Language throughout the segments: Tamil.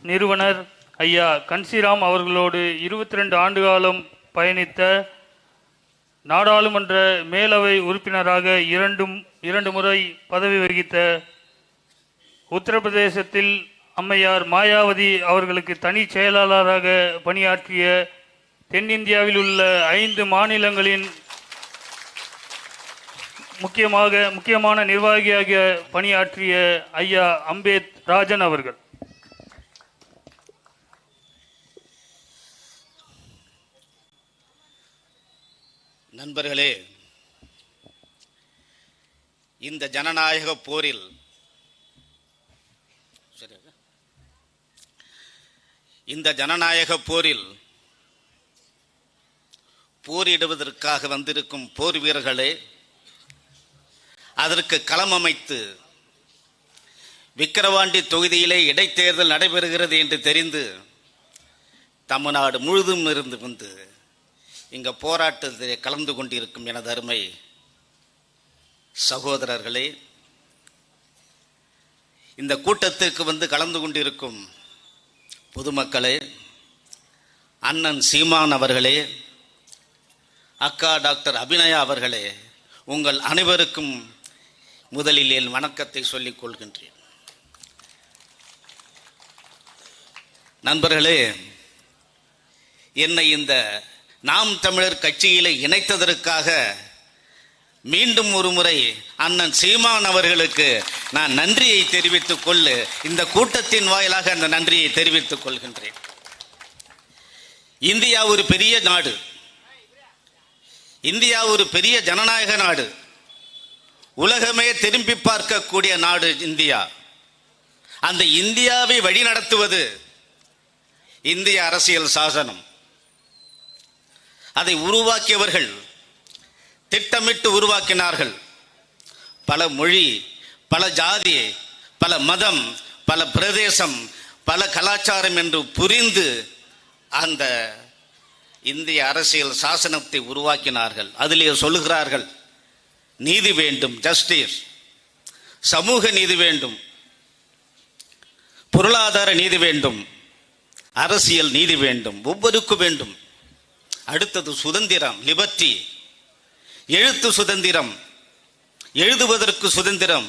நிறுவனர் ஐயா கன்சிராம் அவர்களோடு 22 ஆண்டு காலம் பயணித்த நாடாளுமன்ற மேலவை உறுப்பினராக இரண்டு முறை பதவி வகித்த உத்தரப்பிரதேசத்தில் அம்மையார் மாயாவதி அவர்களுக்கு தனி செயலாளராக பணியாற்றிய தென்னிந்தியாவில் உள்ள 5 மாநிலங்களின் முக்கியமான நிர்வாகியாக பணியாற்றிய ஐயா அம்பேத் ராஜன் அவர்கள். நண்பர்களே, இந்த ஜனநாயக போரில் போரிடுவதற்காக வந்திருக்கும் போர் வீரர்களே, அதற்கு களம் அமைத்து விக்கிரவாண்டி தொகுதியிலே இடைத்தேர்தல் நடைபெறுகிறது என்று தெரிந்து தமிழ்நாடு முழுதும் இருந்து வந்து இங்க போராட்டத்தில் கலந்து கொண்டிருக்கும் எனது அருமை சகோதரர்களே, இந்த கூட்டத்திற்கு வந்து கலந்து கொண்டிருக்கும் பொதுமக்களே, அண்ணன் சீமான் அவர்களே, அக்கா டாக்டர் அபிநயா அவர்களே, உங்கள் அனைவருக்கும் முதலில் என் வணக்கத்தை சொல்லிக் கொள்கின்றேன். நண்பர்களே, என்னை இந்த நாம் தமிழர் கட்சியிலே இணைத்ததற்காக மீண்டும் ஒரு முறை அண்ணன் சீமான் அவர்களுக்கு நான் நன்றியை தெரிவித்துக் கொள்ள இந்த கூட்டத்தின் வாயிலாக அந்த நன்றியை தெரிவித்துக் கொள்கின்றேன். இந்தியா ஒரு பெரிய நாடு, இந்தியா ஒரு பெரிய ஜனநாயக நாடு, உலகமே திரும்பி பார்க்கக்கூடிய நாடு இந்தியா. அந்த இந்தியாவை வழிநடத்துவது இந்திய அரசியல் சாசனம். அதை உருவாக்கியவர்கள் திட்டமிட்டு உருவாக்கினார்கள். பல மொழி, பல ஜாதி, பல மதம், பல பிரதேசம், பல கலாச்சாரம் என்று புரிந்து அந்த இந்திய அரசியல் சாசனத்தை உருவாக்கினார்கள். அதிலே சொல்லுகிறார்கள், நீதி வேண்டும், ஜஸ்டிஸ், சமூக நீதி வேண்டும், பொருளாதார நீதி வேண்டும், அரசியல் நீதி வேண்டும், ஒவ்வொருக்கும் வேண்டும். அடுத்தது சுதந்திரம், லிபர்ட்டி, எழுத்து சுதந்திரம், எழுதுவதற்கு சுதந்திரம்,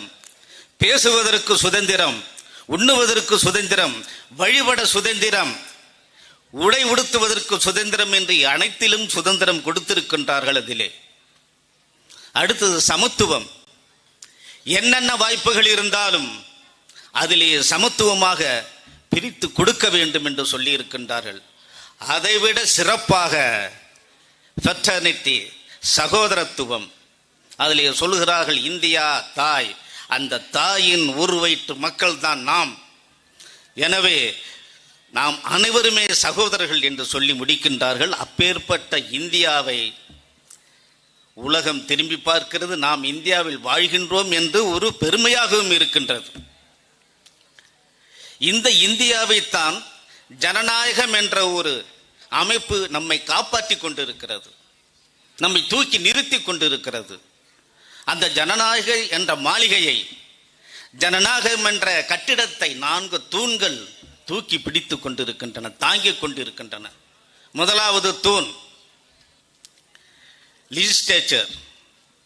பேசுவதற்கு சுதந்திரம், உண்ணுவதற்கு சுதந்திரம், வழிபட சுதந்திரம், உடை உடுத்துவதற்கு சுதந்திரம் என்று அனைத்திலும் சுதந்திரம் கொடுத்திருக்கின்றார்கள். அதிலே அடுத்தது சமத்துவம். என்னென்ன வாய்ப்புகள் இருந்தாலும் அதிலே சமத்துவமாக பிரித்து கொடுக்க வேண்டும் என்று சொல்லி இருக்கின்றார்கள். அதைவிட சிறப்பாக ஃபெட்டர்னிட்டி, சகோதரத்துவம். அதிலே சொல்லுகிறார்கள், இந்தியா தாய், அந்த தாயின் ஒரு வயிற்று மக்கள் தான் நாம். எனவே நாம் அனைவருமே சகோதரர்கள் என்று சொல்லி முடிக்கின்றார்கள். அப்பேற்பட்ட இந்தியாவை உலகம் திரும்பி பார்க்கிறது. நாம் இந்தியாவில் வாழ்கின்றோம் என்று ஒரு பெருமையாகவும் இருக்கின்றது. இந்த இந்தியாவைத்தான் ஜனநாயகம் என்ற ஒரு அமைப்பு நம்மை காப்பாற்றி கொண்டிருக்கிறது, நம்மை தூக்கி நிறுத்தி கொண்டிருக்கிறது. அந்த ஜனநாயக என்ற மாளிகையை, ஜனநாயகம் என்ற கட்டிடத்தை 4 தூண்கள் தூக்கி பிடித்து கொண்டிருக்கின்றன, தாங்கிக் கொண்டிருக்கின்றன. முதலாவது தூண் லெஜிஸ்லேச்சர்,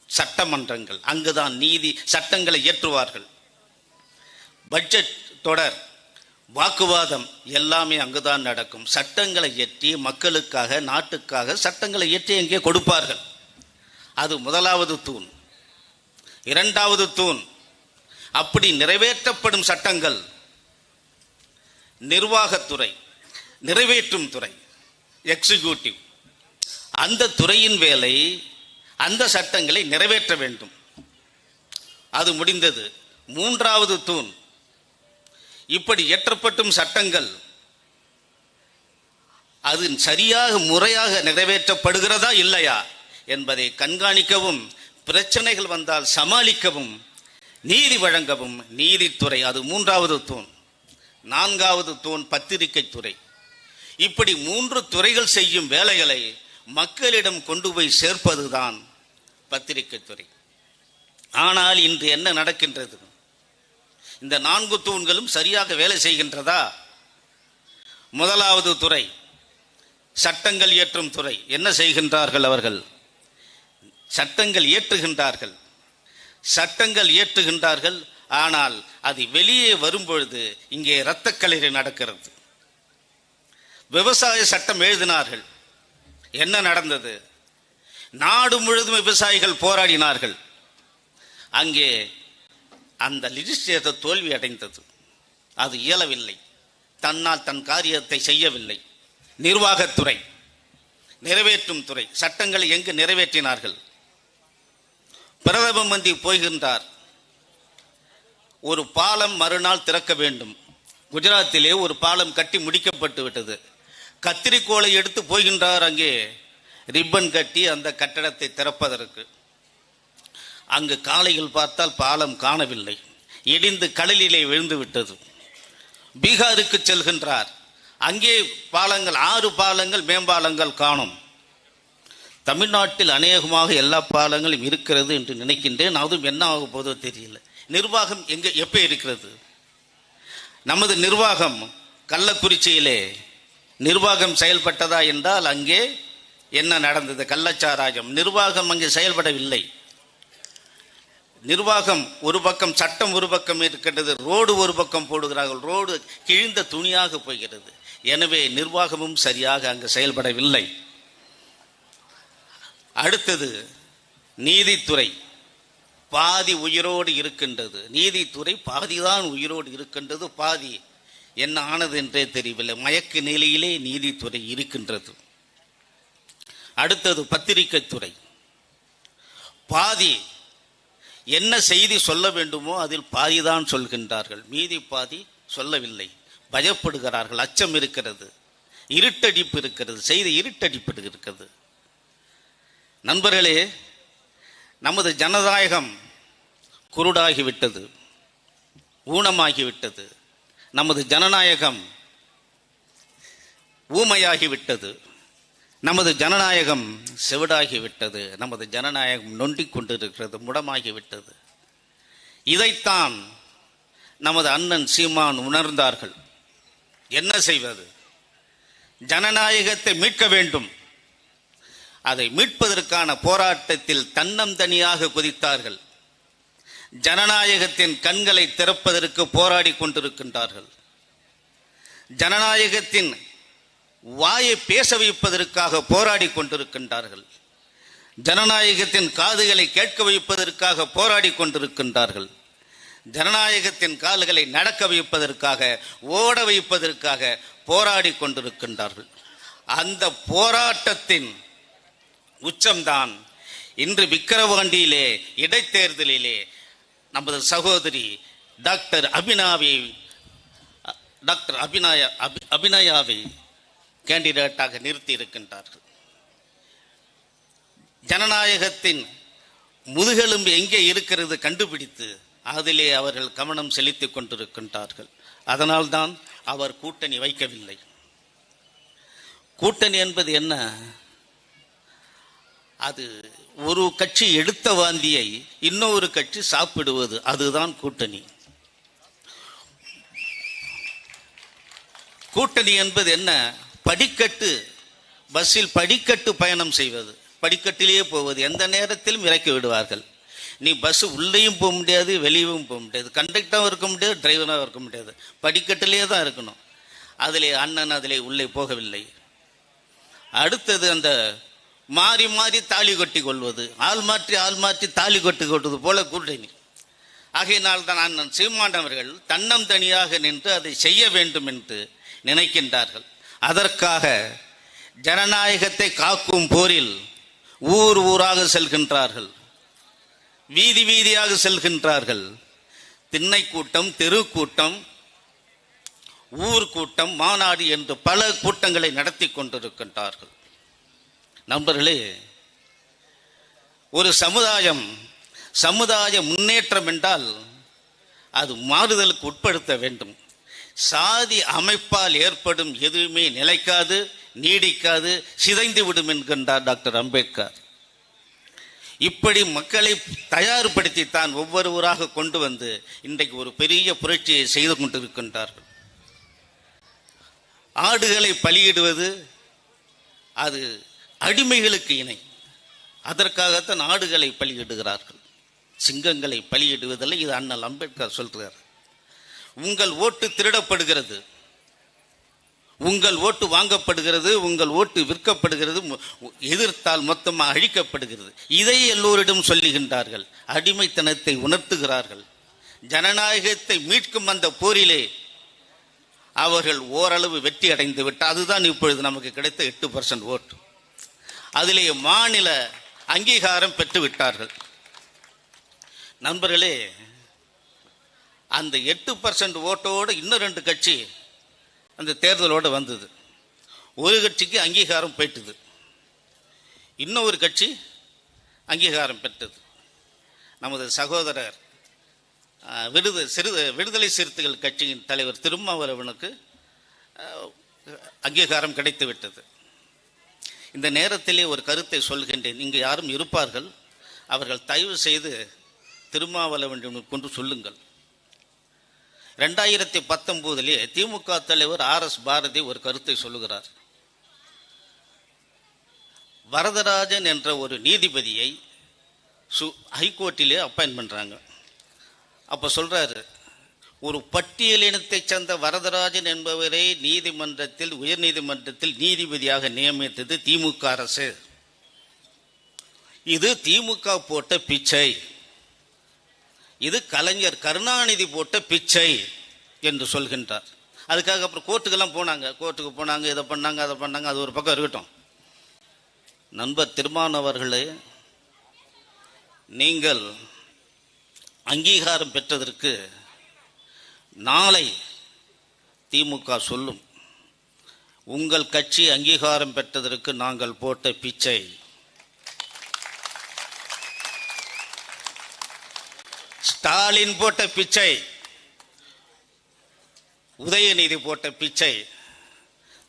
சட்டமன்றங்கள். அங்குதான் நீதி சட்டங்களை இயற்றுவார்கள். பட்ஜெட் தொடர், வாக்குவாதம் எல்லாமே அங்குதான் நடக்கும். சட்டங்களை இயற்றி மக்களுக்காக, நாட்டுக்காக சட்டங்களை இயற்றி எங்கே கொடுப்பார்கள். அது முதலாவது தூண். இரண்டாவது தூண், அப்படி நிறைவேற்றப்படும் சட்டங்கள் நிர்வாகத்துறை, நிறைவேற்றும் துறை, எக்ஸிக்யூட்டிவ். அந்த துறையின் வேலை அந்த சட்டங்களை நிறைவேற்ற வேண்டும். அது முடிந்தது. மூன்றாவது தூண், இப்படி இயற்றப்படும் சட்டங்கள் அது சரியாக முறையாக நிறைவேற்றப்படுகிறதா இல்லையா என்பதை கண்காணிக்கவும், பிரச்சனைகள் வந்தால் சமாளிக்கவும், நீதி வழங்கவும் நீதித்துறை. அது மூன்றாவது தூண். நான்காவது தூண் பத்திரிகை துறை. இப்படி 3 துறைகள் செய்யும் வேலைகளை மக்களிடம் கொண்டு போய் சேர்ப்பதுதான் பத்திரிகை துறை. ஆனால் இன்று என்ன நடக்கின்றது? இந்த 4 தூண்களும் சரியாக வேலை செய்கின்றதா? முதலாவது துறை சட்டங்கள் இயற்றும் துறை. என்ன செய்கின்றார்கள் அவர்கள்? சட்டங்கள் இயற்றுகின்றார்கள். சட்டங்கள் இயற்றுகின்றார்கள். ஆனால் அது வெளியே வரும்பொழுது இங்கே இரத்தக்களரி நடக்கிறது. விவசாய சட்டம் எழுதினார்கள். என்ன நடந்தது? நாடு முழுவதும் விவசாயிகள் போராடினார்கள். அங்கே அந்த லெஜிஸ்லேச்சர் தோல்வி அடைந்தது. அது இயலவில்லை. தன்னால் தன் காரியத்தை செய்யவில்லை. நிர்வாகத்துறை, நிறைவேற்றும் துறை, சட்டங்களை எங்கு நிறைவேற்றினார்கள்? பிரதம மந்திரி போகின்றார். ஒரு பாலம் மறுநாள் திறக்க வேண்டும். குஜராத்திலே ஒரு பாலம் கட்டி முடிக்கப்பட்டு விட்டது. கத்திரிக்கோளை எடுத்து போகின்றார் அங்கே ரிப்பன் கட்டி அந்த கட்டடத்தை திறப்பதற்கு. அங்கு காலையில் பார்த்தால் பாலம் காணவில்லை, இடிந்து கடலிலே விழுந்து விட்டது. பீகாருக்கு செல்கின்றார். அங்கே பாலங்கள், 6 பாலங்கள், மேம்பாலங்கள் காணும். தமிழ்நாட்டில் அநேகமாக எல்லா பாலங்களும் இருக்கிறது என்று நினைக்கின்றேன். அதுவும் என்ன ஆக போதோ தெரியல. நிர்வாகம் எங்கே எப்போ இருக்கிறது? நமது நிர்வாகம் கள்ளக்குறிச்சியிலே நிர்வாகம் செயல்பட்டதா என்றால் அங்கே என்ன நடந்தது? கள்ளச்சாராயம். நிர்வாகம் அங்கே செயல்படவில்லை. நிர்வாகம் ஒரு பக்கம், சட்டம் ஒரு பக்கம் இருக்கின்றது, ரோடு ஒரு பக்கம் போடுகிறார்கள். ரோடு கிழிந்த துணியாக போகிறது. எனவே நிர்வாகமும் சரியாக அங்கு செயல்படவில்லை. அடுத்தது நீதித்துறை. பாதி உயிரோடு இருக்கின்றது. நீதித்துறை பாதிதான் உயிரோடு இருக்கின்றது, பாதி என்ன ஆனது என்றே தெரியவில்லை. மயக்க நிலையிலே நீதித்துறை இருக்கின்றது. அடுத்தது பத்திரிகை துறை. பாதி என்ன செய்தி சொல்ல வேண்டுமோ அதில் பாதிதான் சொல்கின்றார்கள், மீதி பாதி சொல்லவில்லை. பயப்படுகிறார்கள், அச்சம் இருக்கிறது, இருட்டடிப்பு இருக்கிறது, செய்தி இருட்டடிப்பு இருக்கிறது. நண்பர்களே, நமது ஜனநாயகம் குருடாகிவிட்டது, ஊனமாகிவிட்டது. நமது ஜனநாயகம் ஊமையாகிவிட்டது. நமது ஜனநாயகம் செவிடாகிவிட்டது. நமது ஜனநாயகம் நொண்டிக் கொண்டிருக்கிறது, முடமாகிவிட்டது. இதைத்தான் நமது அண்ணன் சீமான் உணர்ந்தார்கள். என்ன செய்வது? ஜனநாயகத்தை மீட்க வேண்டும். அதை மீட்பதற்கான போராட்டத்தில் தன்னந்தனியாக குதித்தார்கள். ஜனநாயகத்தின் கண்களை திறப்பதற்கு போராடி கொண்டிருக்கின்றார்கள். ஜனநாயகத்தின் வாயை பேச வைப்பதற்காக போராடி கொண்டிருக்கின்றார்கள். ஜனநாயகத்தின் காதுகளை கேட்க வைப்பதற்காக போராடி கொண்டிருக்கின்றார்கள். ஜனநாயகத்தின் கால்களை நடக்க வைப்பதற்காக, ஓட வைப்பதற்காக போராடி கொண்டிருக்கின்றார்கள். அந்த போராட்டத்தின் உச்சம்தான் இன்று விக்கிரவாண்டியிலே இடைத்தேர்தலிலே நமது சகோதரி டாக்டர் அபிநயாவை கேண்டிடேட்டாக நிறுத்தி இருக்கின்றார்கள். ஜனநாயகத்தின் முதுகெலும்பு எங்கே இருக்கிறது கண்டுபிடித்து அதிலே அவர்கள் கவனம் செலுத்திக் கொண்டிருக்கின்றார்கள். அதனால்தான் அவர் கூட்டணி வைக்கவில்லை. கூட்டணி என்பது என்ன? அது ஒரு கட்சி எடுத்த வாந்தியை இன்னொரு கட்சி சாப்பிடுவது, அதுதான் கூட்டணி. கூட்டணி என்பது என்ன? படிக்கட்டு, பஸ்ஸில் படிக்கட்டு பயணம் செய்வது, படிக்கட்டிலேயே போவது. எந்த நேரத்திலும் இறக்கி விடுவார்கள். நீ பஸ் உள்ளேயும் போக முடியாது, வெளியவும் போக முடியாது, கண்டக்டராகவும் இருக்க முடியாது, டிரைவராகவும் இருக்க முடியாது, படிக்கட்டிலே தான் இருக்கணும். அதிலே அண்ணன் அதிலே உள்ளே போகவில்லை. அடுத்தது அந்த மாறி மாறி தாலி கொட்டி கொள்வது, ஆள் மாற்றி தாலி கொட்டி கொள்வது போல கூட்டணி. ஆகையினால் தான் அண்ணன் சீமான் அவர்கள் தன்னம் தனியாக நின்று அதை செய்ய வேண்டும் என்று நினைக்கின்றார்கள். அதற்காக ஜனநாயகத்தை காக்கும் போரில் ஊர் ஊராக செல்கின்றார்கள், வீதி வீதியாக செல்கின்றார்கள். திண்ணை கூட்டம், தெருக்கூட்டம், ஊர்கூட்டம், மாநாடு என்று பல கூட்டங்களை நடத்தி கொண்டிருக்கின்றார்கள். நண்பர்களே, ஒரு சமுதாய முன்னேற்றம் என்றால் அது மாறுதலுக்கு உட்படுத்த வேண்டும். சாதி அமைப்பால் ஏற்படும் எதுவுமே நிலைக்காது, நீடிக்காது, சிதைந்து விடும் என்கின்றார் டாக்டர் அம்பேத்கர். இப்படி மக்களை தயார்படுத்தித்தான் ஒவ்வொருவராக கொண்டு வந்து இன்றைக்கு ஒரு பெரிய புரட்சியை செய்து கொண்டிருக்கின்றார்கள். ஆடுகளை பலியிடுவது அது அடிமைகளுக்கு இணை. அதற்காகத்தான் ஆடுகளை பலியிடுகிறார்கள், சிங்கங்களை பலியிடுவதில்லை. இது அண்ணல் அம்பேத்கர் சொல்றார். உங்கள் ஓட்டு திருடப்படுகிறது, உங்கள் ஓட்டு வாங்கப்படுகிறது, உங்கள் ஓட்டு விற்கப்படுகிறது, எதிர்த்தால் மொத்தமாக அழிக்கப்படுகிறது. இதை எல்லோரிடம் சொல்லுகின்றார்கள், அடிமைத்தனத்தை உணர்த்துகிறார்கள். ஜனநாயகத்தை மீட்கும் அந்த போரிலே அவர்கள் ஓரளவு வெற்றி அடைந்து விட்டார். அதுதான் இப்பொழுது நமக்கு கிடைத்த 8% ஓட்டு. அதிலே மாநில அங்கீகாரம் பெற்று விட்டார்கள். நண்பர்களே, அந்த 8% ஓட்டோடு இன்னும் 2 கட்சி அந்த தேர்தலோடு வந்தது. ஒரு கட்சிக்கு அங்கீகாரம் போயிட்டுது, இன்னொரு கட்சி அங்கீகாரம் பெற்றது. நமது சகோதரர் விடுதலை சிறுத்தைகள் கட்சியின் தலைவர் திருமாவளவனுக்கு அங்கீகாரம் கிடைத்து விட்டது. இந்த நேரத்திலே ஒரு கருத்தை சொல்கின்றேன். இங்கு யாரும் இருப்பார்கள், அவர்கள் தயவு செய்து திருமாவளவன் கொண்டு சொல்லுங்கள். 2019 திமுக தலைவர் RS பாரதி ஒரு கருத்தை சொல்லுகிறார். வரதராஜன் என்ற ஒரு நீதிபதியை ஹைகோர்ட்டிலே அப்பாயின்ட் பண்றாங்க. அப்ப சொல்றாரு, ஒரு பட்டியலினத்தை சேர்ந்த வரதராஜன் என்பவரை நீதிமன்றத்தில், உயர் நீதிமன்றத்தில் நீதிபதியாக நியமித்தது திமுக அரசு. இது திமுக போட்ட பிச்சை, இது கலைஞர் கருணாநிதி போட்ட பிச்சை என்று சொல்கின்றார். அதுக்காக அப்புறம் கோர்ட்டுக்கெல்லாம் போனாங்க, இதை பண்ணாங்க, அதை பண்ணாங்க. அது ஒரு பக்கம் இருக்கட்டும். நண்பர் திருமானவர்களே, நீங்கள் அங்கீகாரம் பெற்றதற்கு நாளை திமுக சொல்லும், உங்கள் கட்சி அங்கீகாரம் பெற்றதற்கு நாங்கள் போட்ட பிச்சை. ஸ்டாலின் போட்ட பிச்சை, உதயநிதி போட்ட பிச்சை.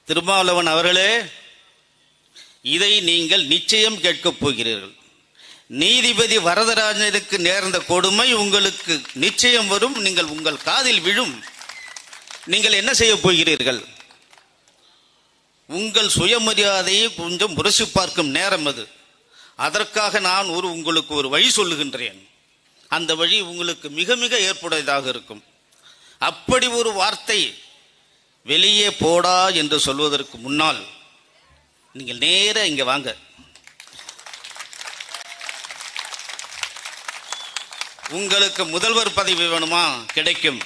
திருமாவளவன் அவர்களே, இதை நீங்கள் நிச்சயம் கேட்கப் போகிறீர்கள். நீதிபதி வரதராஜனுக்கு நேர்ந்த கொடுமை உங்களுக்கு நிச்சயம் வரும், நீங்கள் உங்கள் காதில் விழும். நீங்கள் என்ன செய்ய போகிறீர்கள்? உங்கள் சுயமரியாதையை கொஞ்சம் முரசி பார்க்கும் நேரம் அது. அதற்காக நான் உங்களுக்கு ஒரு வழி சொல்லுகின்றேன். அந்த வழி உங்களுக்கு மிக மிக ஏற்புடையதாக இருக்கும். அப்படி ஒரு வார்த்தை வெளியே போடா என்று சொல்வதற்கு முன்னால் நீங்கள் நேர இங்க வாங்க. உங்களுக்கு முதல்வர் பதவி வேணுமா? கிடைக்கும்.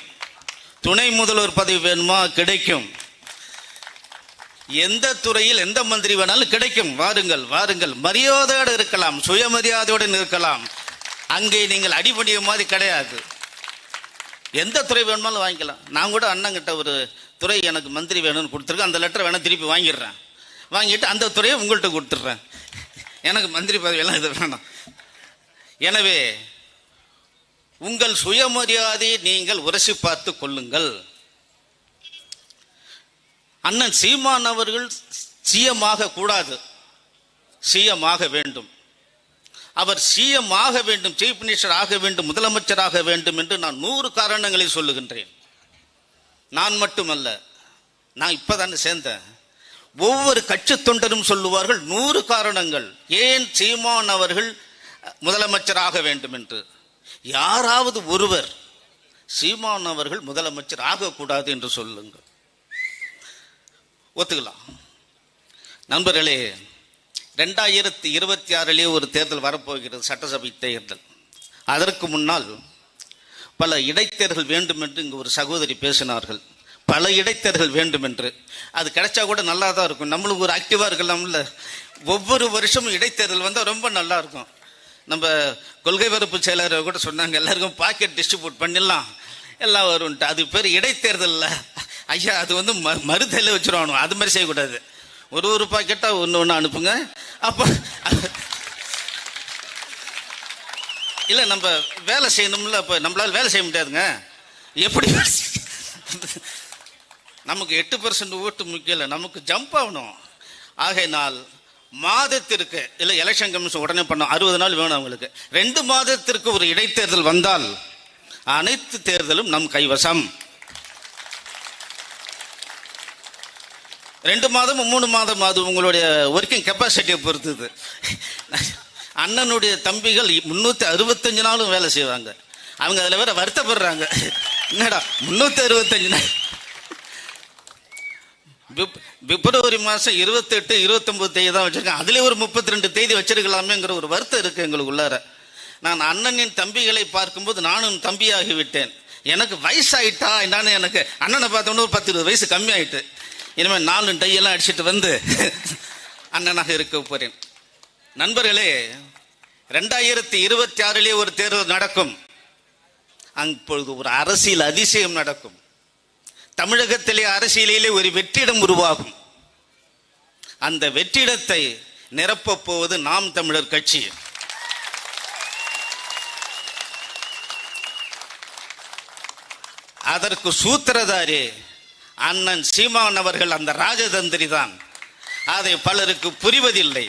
துணை முதல்வர் பதவி வேணுமா? கிடைக்கும். எந்த துறையில் எந்த மந்திரி வேணாலும் கிடைக்கும். வாருங்கள், வாருங்கள். மரியாதையோடு இருக்கலாம், சுயமரியாதையோடு இருக்கலாம். அங்கே நீங்கள் அடிபடிய மாதிரி கிடையாது. எந்த துறை வேணுமாலும் வாங்கிக்கலாம். நான் கூட அண்ணங்கிட்ட ஒரு துறை எனக்கு மந்திரி வேணும்னு கொடுத்துருக்கேன். அந்த லெட்டரை வேணா திருப்பி வாங்கிடுறேன். வாங்கிட்டு அந்த துறையை உங்கள்கிட்ட கொடுத்துட்றேன். எனக்கு மந்திரி பதவி எல்லாம் இது வேணாம். எனவே உங்கள் சுயமரியாதையை நீங்கள் உரசி பார்த்து கொள்ளுங்கள். அண்ணன் சீமான் அவர்கள் சிஎமாக கூடாது, சிஎமாக வேண்டும். அவர் சிஎம் ஆக வேண்டும், சீஃப் மினிஸ்டர் ஆக வேண்டும், முதலமைச்சராக வேண்டும் என்று நான் 100 காரணங்களை சொல்லுகின்றேன். நான் மட்டுமல்ல, நான் இப்பதானே சேர்ந்தேன். ஒவ்வொரு கட்சி தொண்டரும் சொல்லுவார்கள் 100 காரணங்கள் ஏன் சீமான் அவர்கள் முதலமைச்சராக வேண்டும் என்று. யாராவது ஒருவர் சீமான் அவர்கள் முதலமைச்சர் ஆகக்கூடாது என்று சொல்லுங்கள், ஒத்துக்கலாம். நண்பர்களே, 2026 ஒரு தேர்தல் வரப்போகிறது, சட்டசபை தேர்தல். அதற்கு முன்னால் பல இடைத்தேர்தல் வேண்டும் என்று இங்கு ஒரு சகோதரி பேசினார்கள். பல இடைத்தேர்தல் வேண்டும் என்று. அது கிடைச்சா கூட நல்லா தான் இருக்கும். நம்மளுக்கு ஒரு ஆக்டிவாக இருக்கலாம்ல. ஒவ்வொரு வருஷமும் இடைத்தேர்தல் வந்தால் ரொம்ப நல்லா இருக்கும். நம்ம கொள்கை பரப்பு செயலர் கூட சொன்னாங்க, எல்லாருக்கும் பாக்கெட் டிஸ்ட்ரிபியூட் பண்ணிடலாம், எல்லாம் வரும்ன்ட்டு. அது பேர் இடைத்தேர்தல் ஐயா. அது வந்து மறுதலை வச்சிருவானு. அது மாதிரி செய்யக்கூடாது. ஒரு பாக்கெட்டா ஒன்று அனுப்புங்க. அப்போ இல்லை, நம்ம வேலை செய்யணும்ல. அப்போ நம்மளால வேலை செய்ய முடியாதுங்க. எப்படி நமக்கு 8% ஓட்டு முக்கியம் இல்லை, நமக்கு ஜம்ப் ஆகணும். ஆகையினால் மாதத்திற்கு இல்லை, எலெக்ஷன் கமிஷன் உடனே பண்ணோம், 60 நாள் வேணும் அவங்களுக்கு. 2 மாதத்திற்கு ஒரு இடைத்தேர்தல் வந்தால் அனைத்து தேர்தலும் நம் கைவசம். 2 மாதம் 3 மாதம், அது உங்களுடைய ஒர்க்கிங் கெப்பாசிட்டியை பொறுத்தது. அண்ணனுடைய தம்பிகள் 365 நாளும் வேலை செய்வாங்க. அவங்க அதில் வேற வருத்தப்படுறாங்க, என்னடா 365 நாள். பிப்ரவரி மாதம் 28, 29 தேதி தான் வச்சிருக்கேன். அதுலேயே ஒரு 32 தேதி வச்சிருக்கலாமேங்கிற ஒரு வருத்தம் இருக்கு எங்களுக்கு உள்ளார. நான் அண்ணனின் தம்பிகளை பார்க்கும்போது நானும் தம்பியாகி விட்டேன். எனக்கு வயசாயிட்டா என்னன்னு, எனக்கு அண்ணனை பார்த்தோன்னு ஒரு 10-20 வயசு கம்மியாயிட்டு. இனிமேல் 4 டையெல்லாம் அடிச்சுட்டு வந்து அண்ணனாக இருக்க போறேன். நண்பர்களே, 2026 ஒரு தேர்தல் நடக்கும். அப்பொழுது ஒரு அரசியல் அதிசயம் நடக்கும். தமிழகத்திலே அரசியலிலே ஒரு வெற்றிடம் உருவாகும். அந்த வெற்றிடத்தை நிரப்பப் போவது நாம் தமிழர் கட்சி. அதற்கு சூத்திரதாரி அண்ணன் சீமான் அவர்கள், அந்த ராஜதந்திரி தான். அதை பலருக்கு புரிவதில்லை.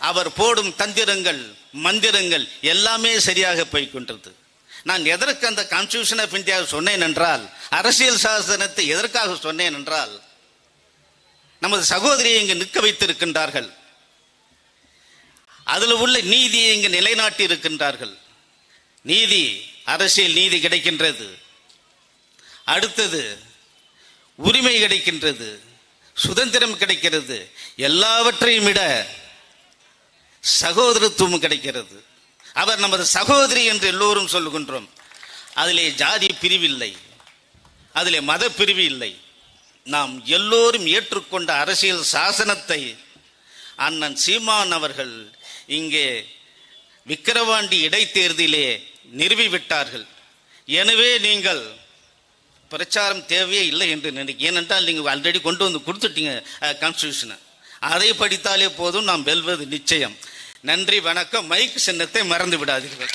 அவர் போடும் தந்திரங்கள், மந்திரங்கள் எல்லாமே சரியாக போய்கொண்டது. நான் எதற்கு அந்த கான்ஸ்டிடியூஷன் ஆஃப் இந்தியா சொன்னேன் என்றால், அரசியல் சாசனத்தை எதற்காக சொன்னேன் என்றால், நமது சகோதரியை இங்கு நிற்க வைத்திருக்கின்றார்கள். அதில் உள்ள நீதியை இங்கு நிலைநாட்டி இருக்கின்றார்கள். நீதி, அரசியல் நீதி கிடைக்கின்றது. அடுத்தது உரிமை கிடைக்கின்றது, சுதந்திரம் கிடைக்கிறது. எல்லாவற்றையும் விட சகோதரத்துவம் கிடைக்கிறது. அவர் நமது சகோதரி என்று எல்லோரும் சொல்லுகின்றோம். அதிலே ஜாதி பிரிவில்லை, அதிலே மத பிரிவு இல்லை. நாம் எல்லோரும் ஏற்றுக்கொண்ட அரசியல் சாசனத்தை அண்ணன் சீமான் அவர்கள் இங்கே விக்கிரவாண்டி இடைத்தேர்தலிலே நிறுவிவிட்டார்கள். எனவே நீங்கள் பிரச்சாரம் தேவையே இல்லை என்று நினைக்கிறேன். ஏனென்றால் நீங்கள் ஆல்ரெடி கொண்டு வந்து கொடுத்துட்டீங்க கான்ஸ்டிடியூஷனை. அதை படித்தாலே போதும், நாம் வெல்வது நிச்சயம். நன்றி, வணக்கம். மைக் சின்னத்தை மறந்து விடாதீர்கள்.